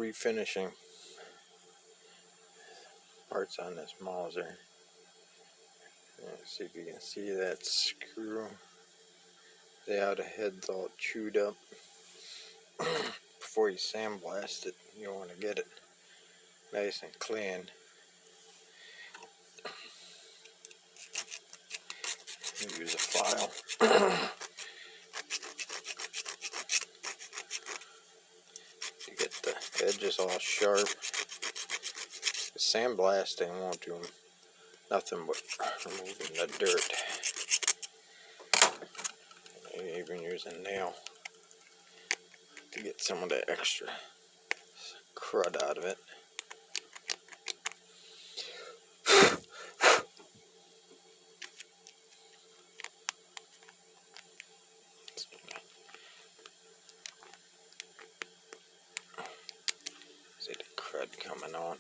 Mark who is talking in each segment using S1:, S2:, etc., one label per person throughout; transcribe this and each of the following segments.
S1: refinishing parts on this mauser. See if you can see that screw. The outer head's all chewed up. Before you sandblast it, you want to get it nice and clean. Use a file. You get the edges all sharp. The sandblasting won't do nothing but removing the dirt. You even use a nail to get some of the extra crud out of it. See the crud coming on.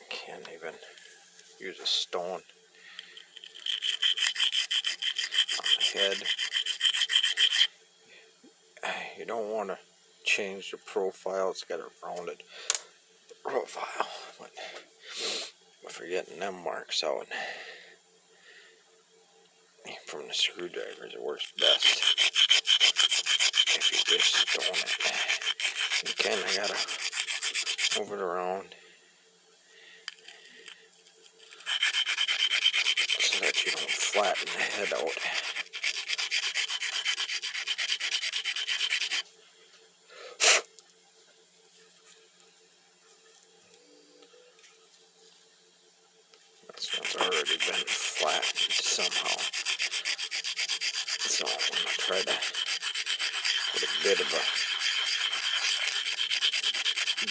S1: Can't even use a stone on the head. You don't want to change the profile. It's got a rounded profile, but if you're getting them marks out from the screwdrivers, it works best if you just stone it. You kind of gotta move it around so that you don't flatten the head out. This one's already been flattened somehow, so I'm going to try to put a bit of a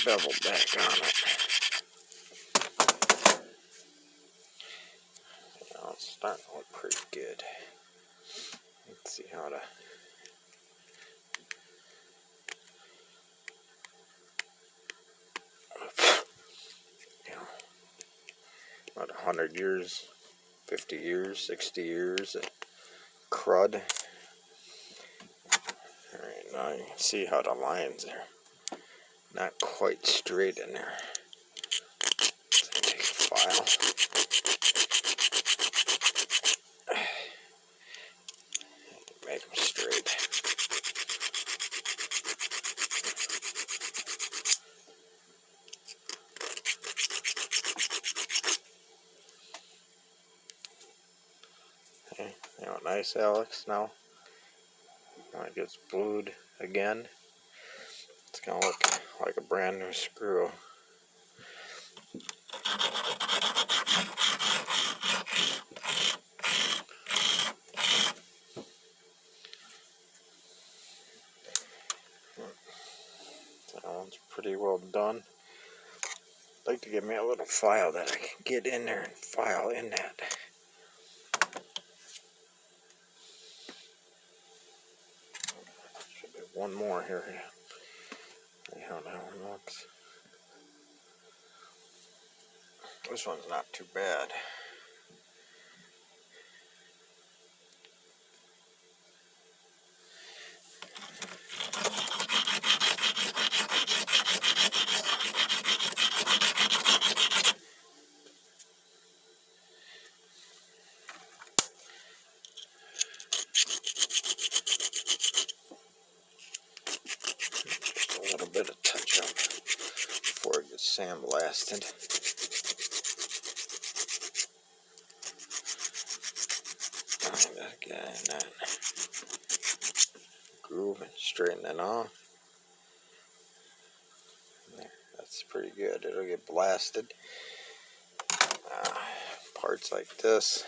S1: bevel back on it. Now it's starting to look pretty good. Let's see how to about 100 years, 50 years, 60 years of crud. Alright, now you can see how the lines are not quite straight in there. So I take a file. Make them straight. Okay, you know, nice, Alex. Now, when it gets blued again, it's going to look like a brand new screw. That one's pretty well done. I'd like to get me a little file that I can get in there and file in that. Should be one more here. See how that one looks. This one's not too bad. Just a little bit of touch up before it gets sandblasted. That guy and that groove and straighten it off. There, that's pretty good. It'll get blasted. Parts like this,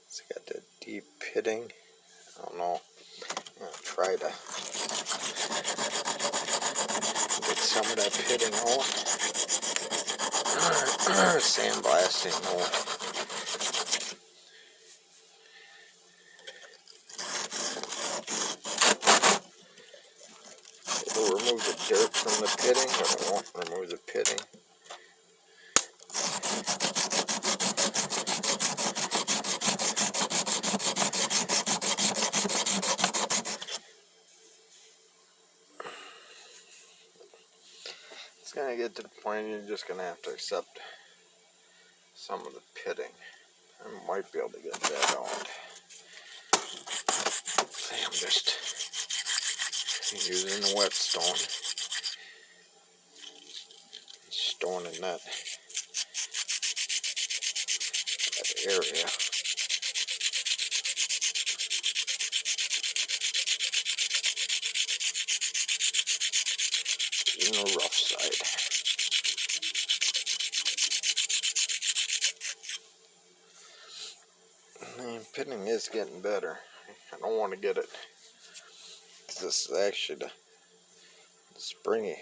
S1: it's got the deep pitting. I don't know. I'm gonna try to get some of that pitting out. Sandblasting out. It'll remove the dirt from the pitting, but it won't remove the pitting. gonna get to the point you're just gonna have to accept some of the pitting. I might be able to get that out. See, I'm just using the whetstone, stone in that area. In the rough side. And pitting is getting better. I don't want to get it. This is actually the springy.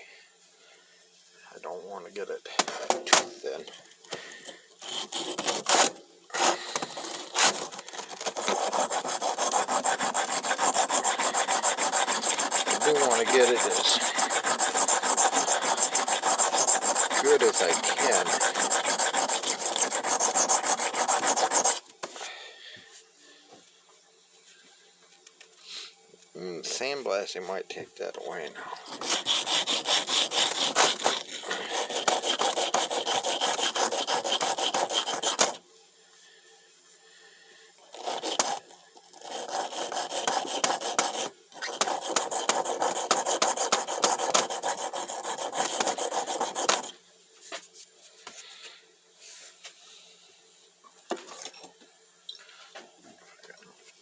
S1: I don't want to get it too thin. I do want to get it as good as I can. Sandblasting might take that away now.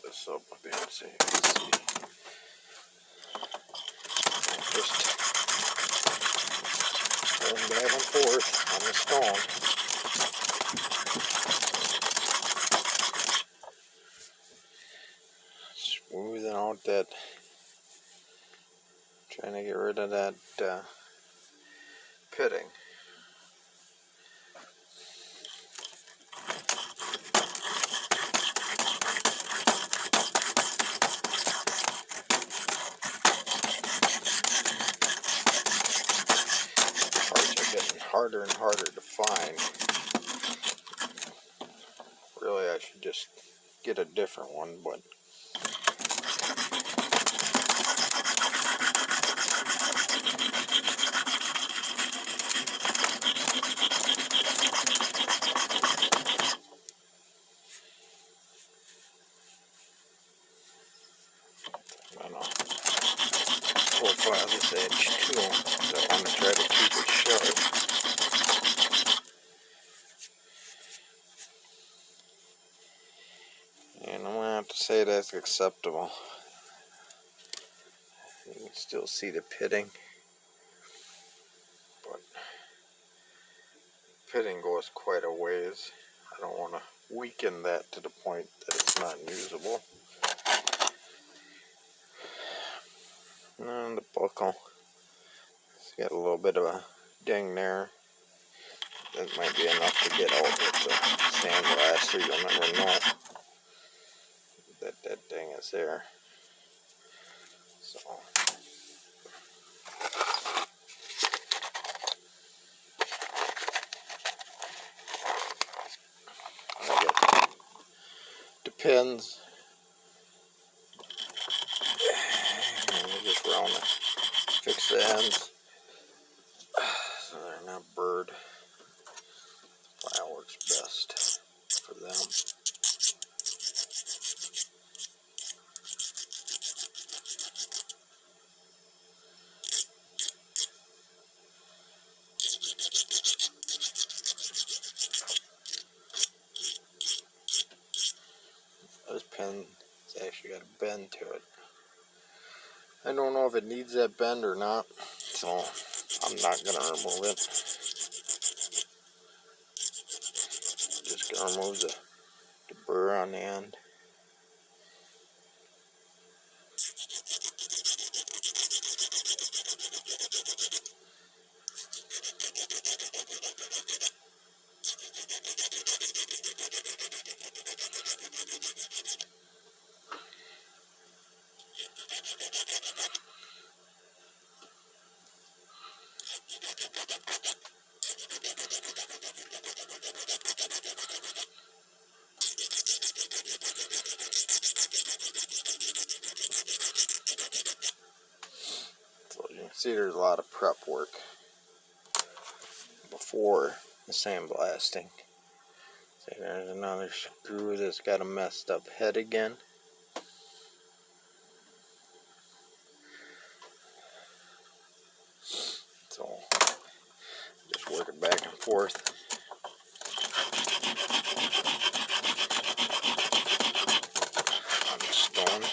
S1: This up a bit so you can see. Just going back and forth on the stone. Smoothing out that, trying to get rid of that pitting. Harder and harder to find. Really, I should just get a different one, but I don't know. Profile this edge too, so I want to try to keep it sharp. And I'm gonna have to say that's acceptable. You can still see the pitting, but pitting goes quite a ways. I don't want to weaken that to the point that it's not usable. And the buckle, it's got a little bit of a ding there. That might be enough to get out with the sandblaster. You'll never know that that ding is there. So I get the pins. And you just round it, fix the ends so they're not burred. That works best for them. This pin's actually got a bend to it. I don't know if it needs that bend or not, so I'm not going to remove it. Just going to remove the burr on the end. So you can see there's a lot of prep work. before the sandblasting. See, there's another screw that's got a messed up head again. So just work it back and forth. On the stone.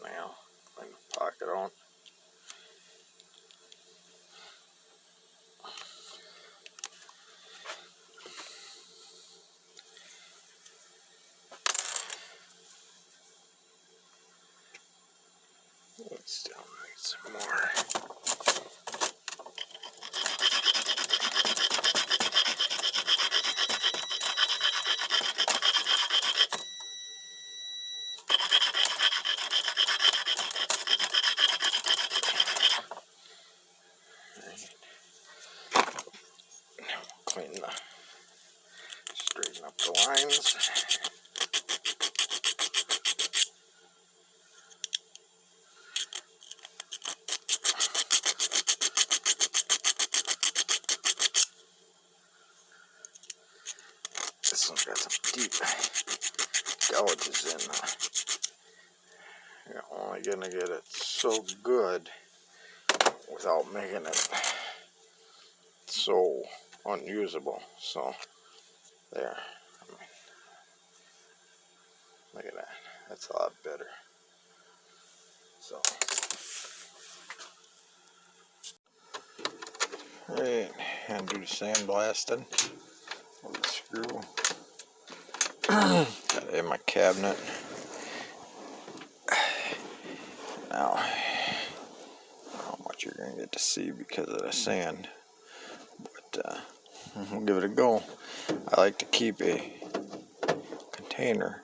S1: Now, bring the pocket on. Still need some more. Clean the, straighten up the lines. This one's got some deep gouges in. You're only gonna get it so good without making it so unusable. So there. Look at that. That's a lot better. So alright, and do the sandblasting with the screw. Got it in my cabinet. Now, I don't know how much you're going to get to see because of the sand, but we'll give it a go. I like to keep a container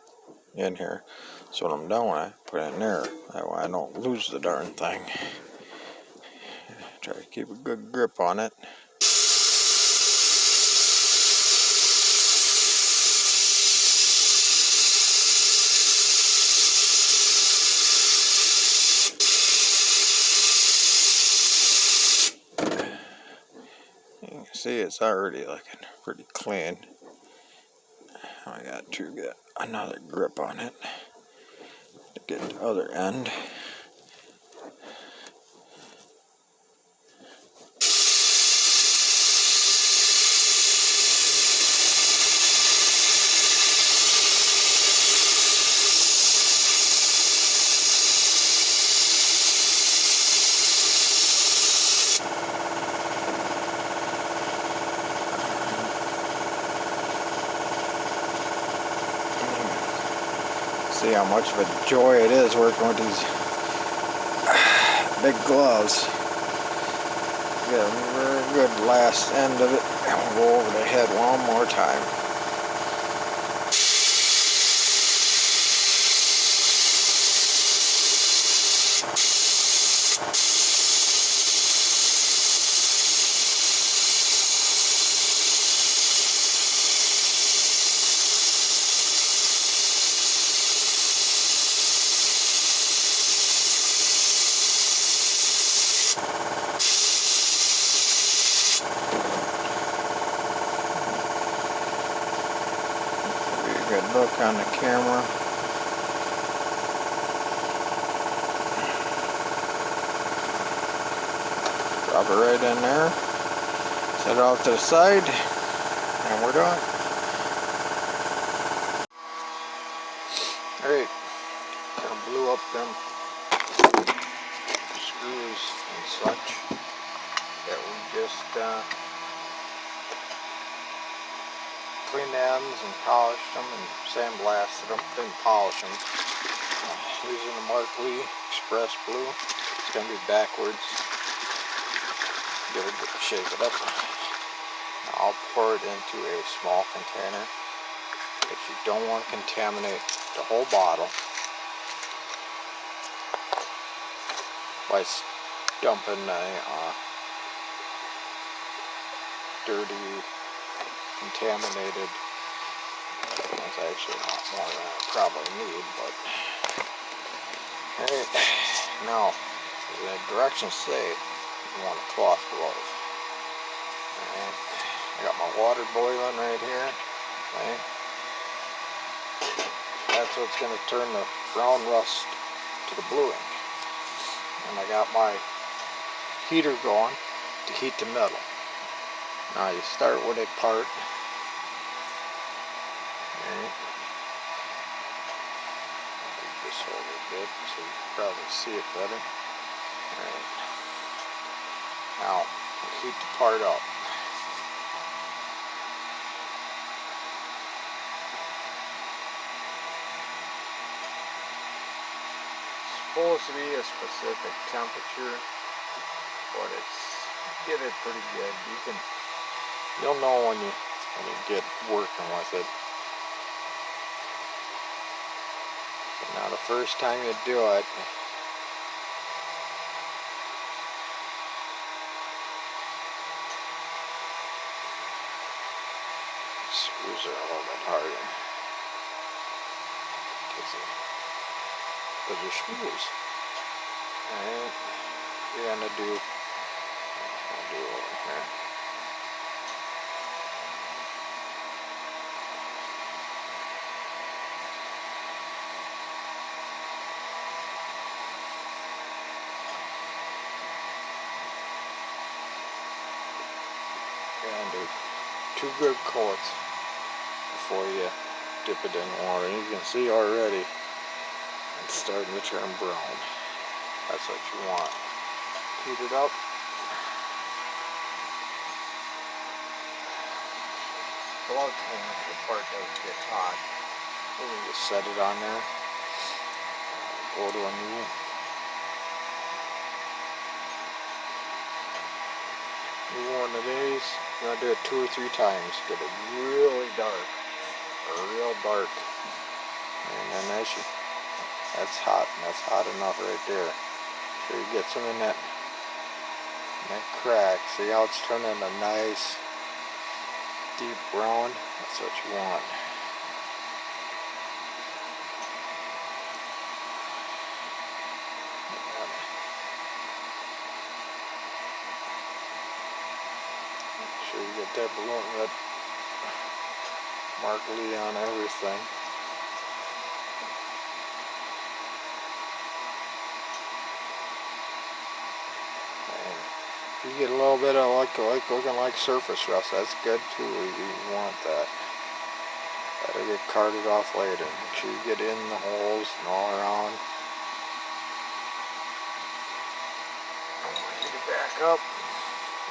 S1: in here, so when I'm done with it, put it in there. That way I don't lose the darn thing. Try to keep a good grip on it. See, it's already looking pretty clean. I got to get another grip on it to get the other end. See how much of a joy it is working with these big gloves. Get a very good last end of it, and we'll go over the head one more time. Good look on the camera. Drop it right in there. Set it off to the side, and we're done. Alright, I blew up them screws and such that we just cleaned the ends and polished them and sandblasted them. Didn't polish them. Using the Mark Lee Express Blue. It's going to be backwards. Shake it up. Now I'll pour it into a small container because you don't want to contaminate the whole bottle by dumping a dirty, contaminated. That's actually a lot more than I probably need, but alright, now the directions say you want a cloth glove. Alright, I got my water boiling right here. Okay. That's what's going to turn the brown rust to the blue ink. And I got my heater going to heat the metal. Now you start with a part. Alright. Move this over a bit so you can probably see it better. Alright. Now heat the part up. Supposed to be a specific temperature, but get it pretty good. You'll know when you get working with it. So now the first time you do it, screws are a little bit harder because they're screws. And you're gonna do over here. You're gonna do 2 good coats before you dip it in water. You can see already it's starting to turn brown. That's what you want. Heat it up. Plug in if the part doesn't get hot. We can just set it on there. Go to a new one of these. You're gonna do it 2 or 3 times. Get it really dark, or real dark, and then that's hot, and that's hot enough right there. So you get some in that crack. See how it's turning a nice deep brown? That's what you want. Make sure you get that balloon, that Mark Lee on everything. You get a little bit of looking like surface rust. That's good too. You want that. That'll get carted off later. Make sure you get in the holes and all around. Heat it back up.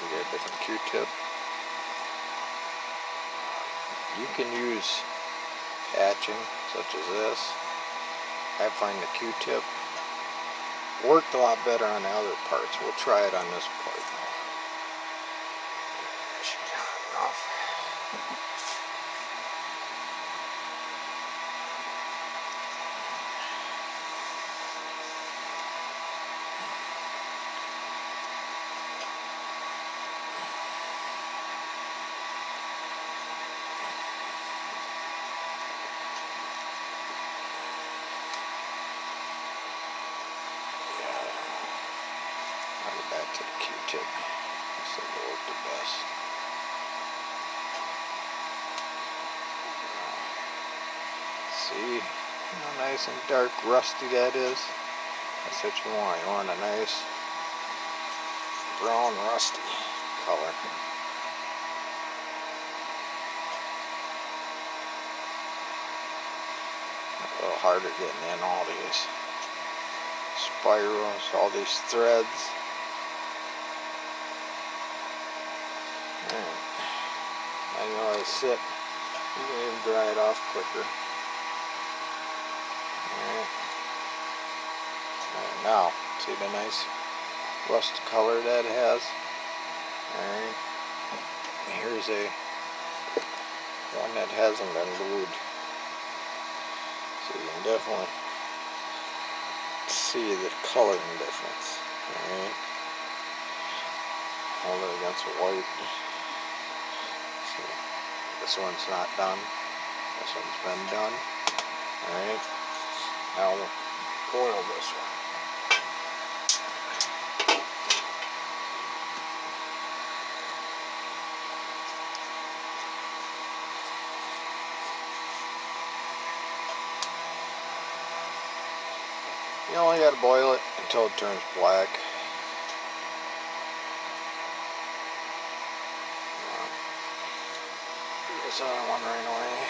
S1: You get a different Q-tip. You can use hatching such as this. I find the Q-tip worked a lot better on the other parts. We'll try it on this part. Back to the Q-tip. This will work the best. See how nice and dark rusty that is? That's what you want. You want a nice brown rusty color. A little harder getting in all these spirals, all these threads. I know I sit You can even dry it off quicker. Alright. Now, see the nice rust color that it has? Alright. Here's a one that hasn't been glued. So you can definitely see the coloring difference. Alright. Hold it against the white. See, this one's not done. This one's been done. Alright. Now we'll boil this one. You only got to boil it until it turns black. This other one right away.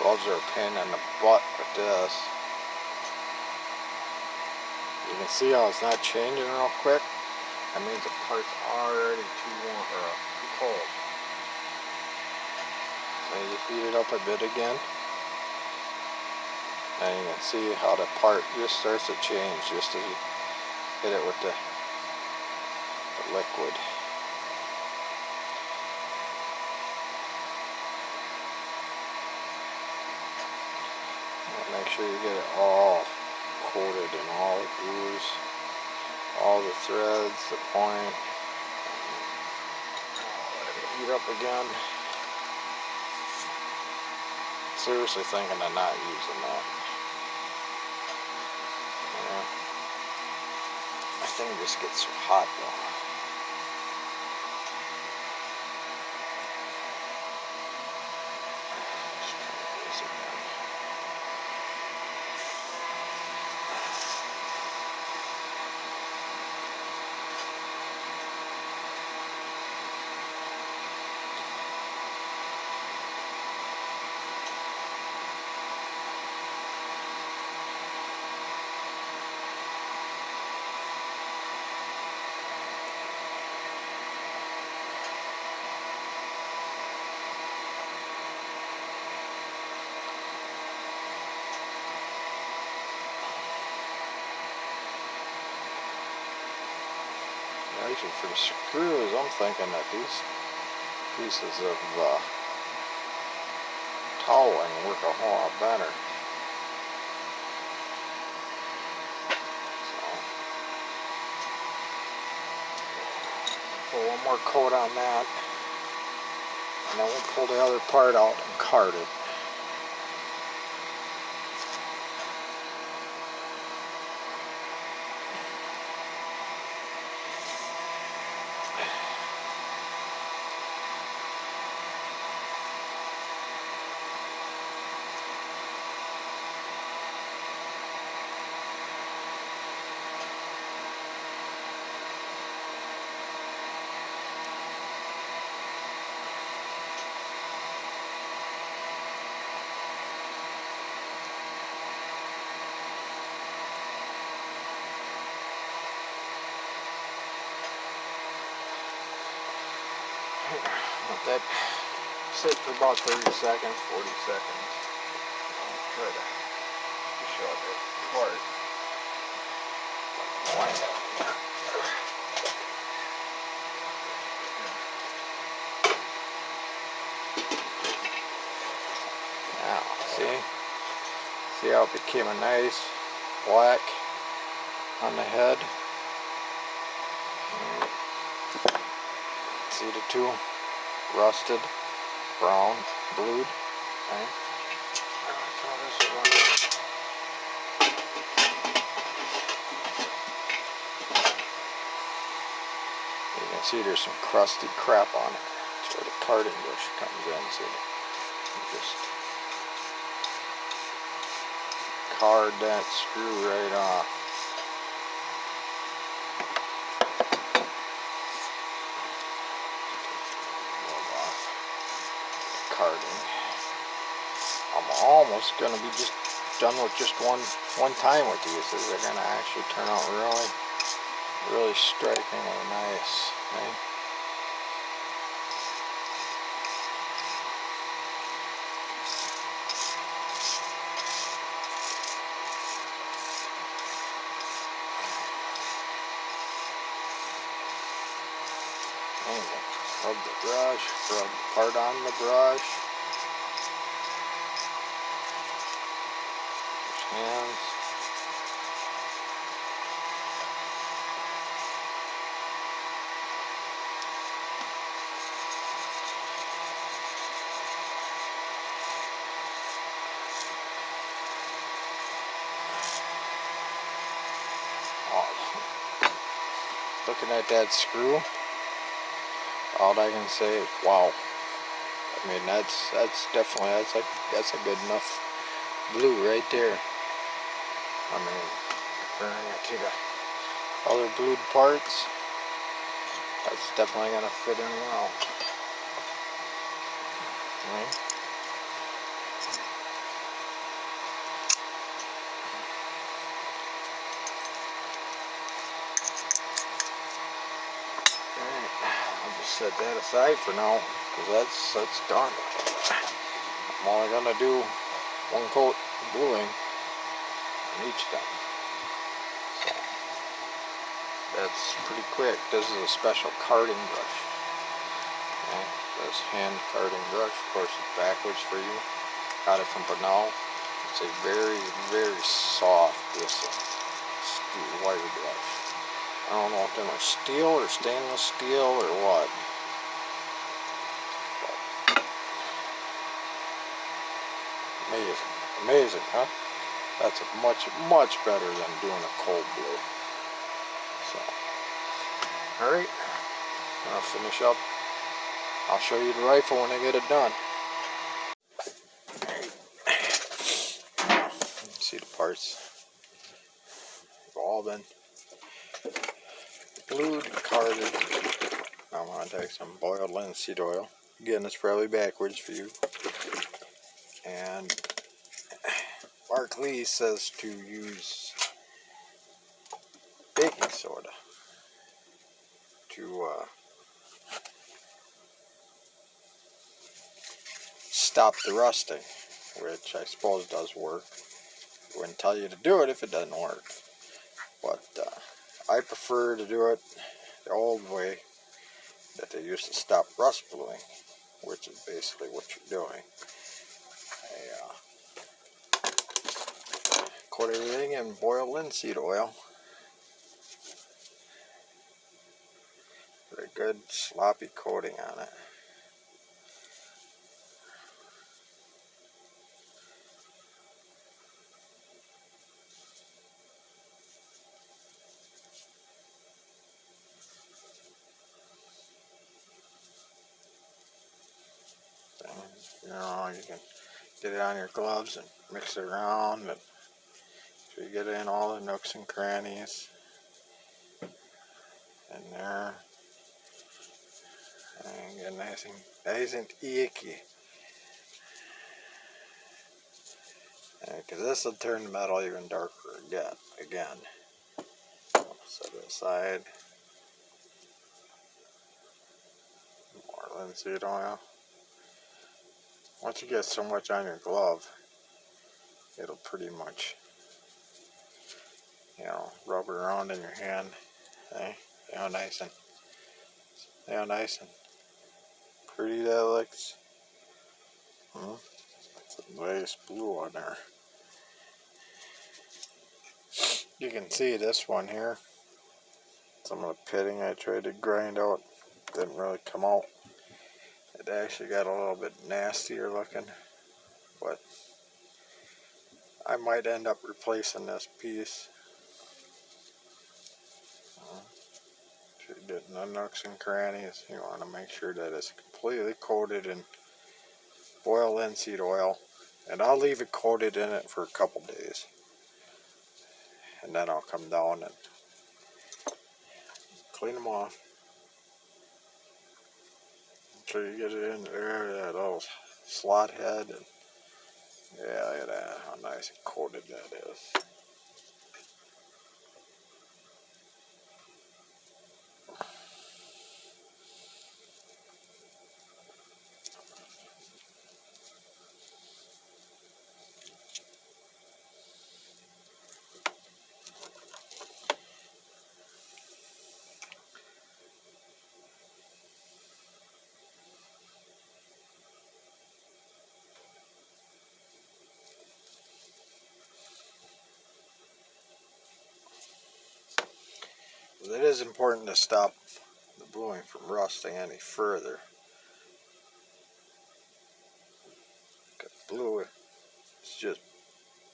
S1: Gloves are a pain in the butt with this. You can see how it's not changing real quick. That means the part's already too warm or too cold. So you heat it up a bit again, and you can see how the part just starts to change just as you hit it with the liquid. Make sure you get it all coated and all the grooves, all the threads, the point. Let it heat up again. Seriously thinking of not using that. Yeah. My thing just gets so hot though. Actually, for the screws, I'm thinking that these pieces of toweling work a whole lot better. So, put one more coat on that, and then we'll pull the other part out and card it. Let that sit for about 30 seconds, 40 seconds. I'll try to show it apart. Now, see how it became a nice black on the head? See the two? Rusted, brown, blued. Okay. You can see there's some crusty crap on it. That's where the carding bush comes in. So you just card that screw right off. Carding. I'm almost gonna be just done with just one time with these. They're gonna actually turn out really strikingly nice. Okay? Rub the brush, rub part on the brush. Hands. Looking at that screw, all I can say is wow. I mean that's definitely that's a good enough blue right there. I mean, comparing it to the other blued parts, that's definitely gonna fit in well. Right? I'll just set that aside for now, because that's done. I'm only gonna do one coat of bluing on each time. So that's pretty quick. This is a special carding brush. Okay? This hand carding brush, of course, it's backwards for you. Got it from Banal. It's a very soft bristling steel wire brush. I don't know if they're steel or stainless steel or what. Amazing, huh? That's much better than doing a cold blue. So, all right, I'll finish up. I'll show you the rifle when I get it done. See the parts. They've all been glued and carded. I'm going to take some boiled linseed oil. Again, it's probably backwards for you. And Mark Lee says to use baking soda to stop the rusting, which I suppose does work. I wouldn't tell you to do it if it doesn't work. But I prefer to do it the old way that they used to stop rust bluing, which is basically what you're doing. Coat everything in boiled linseed oil. Put a good sloppy coating on it. And, you can get it on your gloves and mix it around, and so you get in all the nooks and crannies in there, and get nice and icky. Because this will turn the metal even darker again. Set it aside. More linseed oil. Once you get so much on your glove, it'll pretty much, rub it around in your hand. See how nice and pretty that looks. It's a nice blue on there. You can see this one here. Some of the pitting I tried to grind out didn't really come out. It actually got a little bit nastier looking, but I might end up replacing this piece. So you're getting the nooks and crannies. You want to make sure that it's completely coated in boiled linseed oil, and I'll leave it coated in it for a couple days. and then I'll come down and clean them off. So you get it in there, that little slot head, and yeah, look at that, how nice and coated that is. It is important to stop the bluing from rusting any further. Blue, it's just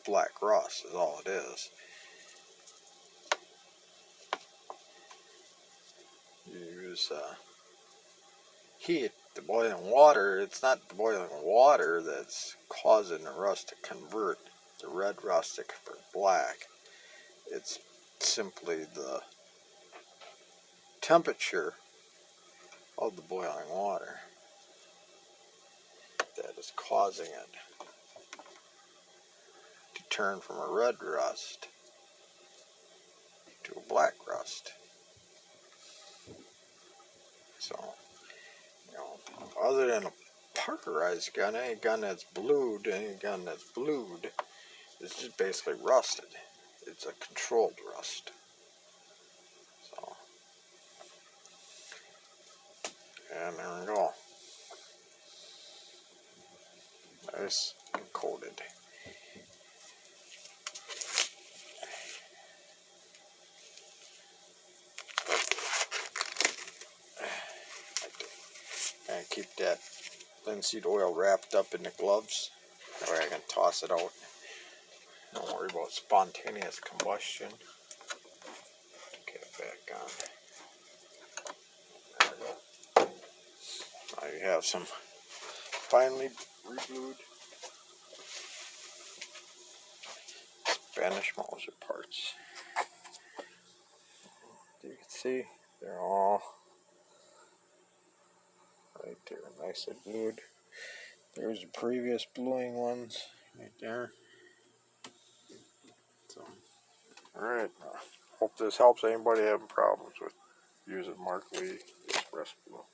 S1: black rust is all it is. You use heat, the boiling water. It's not the boiling water that's causing the rust to convert the red rust to convert black. It's simply the temperature of the boiling water that is causing it to turn from a red rust to a black rust. So, you know, other than a parkerized gun, any gun that's blued is just basically rusted. It's a controlled rust. So, and there we go. Nice and coated. And keep that linseed oil wrapped up in the gloves. That way I can toss it out. Don't worry about spontaneous combustion. Get it back on. There we go. Now you have some finely reblued Spanish mauser parts. You can see they're all right there, nice and blued. There's the previous bluing ones right there. So, alright, hope this helps anybody having problems with using Mark Lee Express Blue.